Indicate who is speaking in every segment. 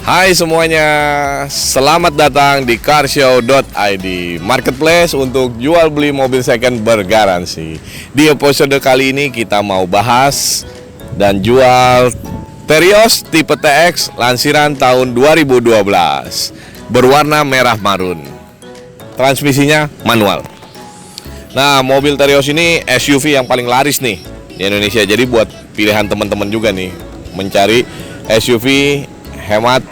Speaker 1: Hai semuanya, selamat datang di carshow.id, marketplace untuk jual beli mobil second bergaransi. Di episode kali ini kita mau bahas dan jual Terios tipe TX lansiran tahun 2012, berwarna merah marun. Transmisinya manual. Nah, mobil Terios ini SUV yang paling laris nih di Indonesia. Jadi buat pilihan teman-teman juga nih, mencari SUV hemat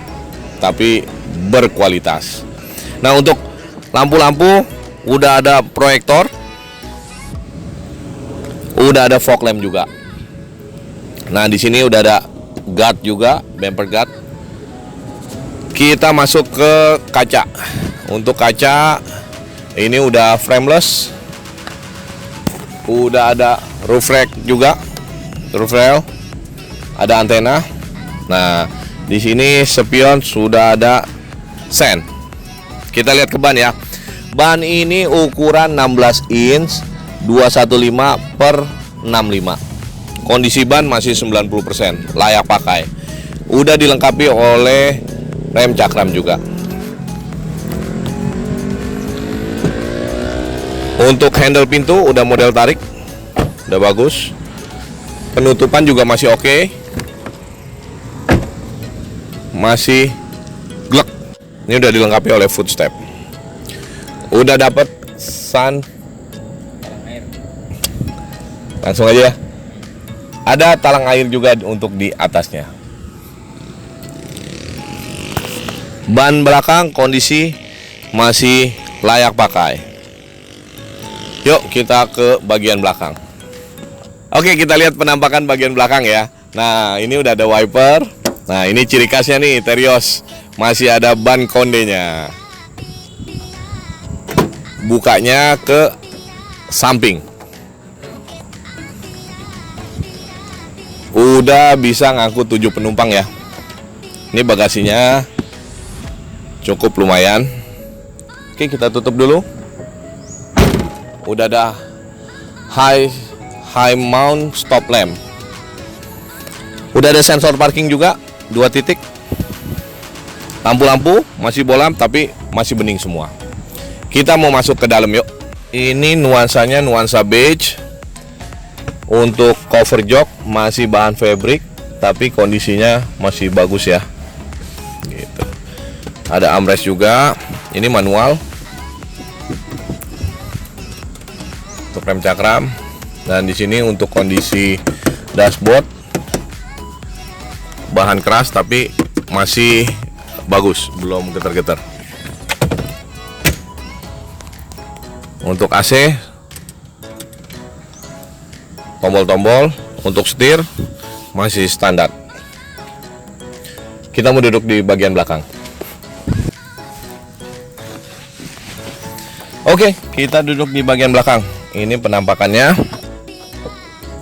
Speaker 1: tapi berkualitas. Nah, untuk lampu-lampu udah ada proyektor, udah ada fog lamp juga. Nah, di sini udah ada guard juga, bumper guard. Kita masuk ke kaca. Untuk kaca ini udah frameless, udah ada roof rack juga, roof rail, ada antena. Nah, di sini spion sudah ada sen. Kita lihat ke ban ya. Ban ini ukuran 16 inch 215 per 65. Kondisi ban masih 90%, layak pakai. Udah dilengkapi oleh rem cakram juga. Untuk handle pintu udah model tarik, udah bagus. Penutupan juga masih oke. Masih glek. Ini udah dilengkapi oleh footstep. Udah dapat sun. Langsung aja ya. Ada talang air juga untuk di atasnya. Ban belakang kondisi masih layak pakai. Yuk kita ke bagian belakang. Oke, kita lihat penampakan bagian belakang ya. Nah, ini udah ada wiper. Nah, ini ciri khasnya nih Terios, masih ada ban kondenya. Bukanya ke samping. Udah bisa ngangkut 7 penumpang ya. Ini bagasinya cukup lumayan. Oke, kita tutup dulu. Udah ada high mount stop lamp. Udah ada sensor parking juga, 2 titik. Lampu-lampu masih bolam tapi masih bening semua. Kita mau masuk ke dalam yuk. Ini nuansanya nuansa beige. Untuk cover jok masih bahan fabric tapi kondisinya masih bagus ya. Gitu. Ada armrest juga. Ini manual. Untuk rem cakram. Dan di sini untuk kondisi dashboard bahan keras tapi masih bagus, belum getar-getar. Untuk AC, tombol-tombol. Untuk setir masih standar. Kita mau duduk di bagian belakang. Oke, kita duduk di bagian belakang. Ini penampakannya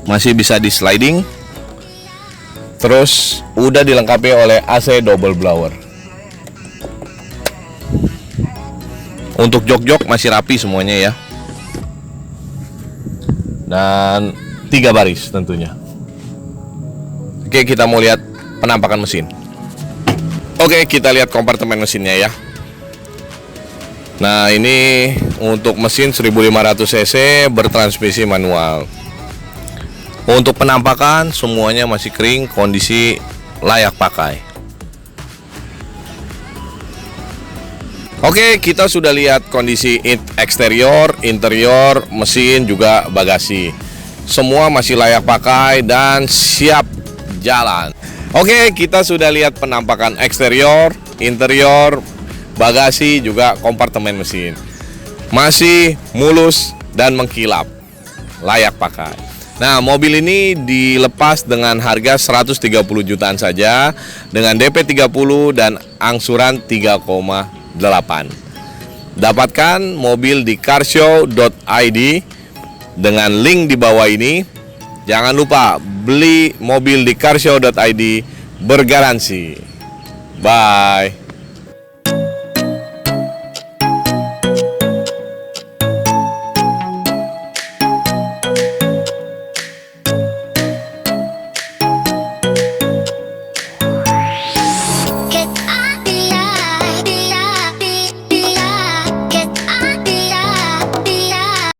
Speaker 1: masih bisa di sliding. Terus udah dilengkapi oleh AC double blower. Untuk jok-jok masih rapi semuanya ya. Dan 3 baris tentunya. Oke, kita mau lihat penampakan mesin. Oke, kita lihat kompartemen mesinnya ya. Nah, ini untuk mesin 1500 cc bertransmisi manual. Untuk penampakan semuanya masih kering, kondisi layak pakai. Oke, kita sudah lihat kondisi eksterior, interior, mesin juga bagasi. Semua masih layak pakai dan siap jalan. Oke, kita sudah lihat penampakan eksterior, interior, bagasi juga kompartemen mesin. Masih mulus dan mengkilap. Layak pakai. Nah, mobil ini dilepas dengan harga 130 jutaan saja dengan DP 30 dan angsuran 3,8. Dapatkan mobil di carshow.id dengan link di bawah ini. Jangan lupa beli mobil di carshow.id bergaransi. Bye.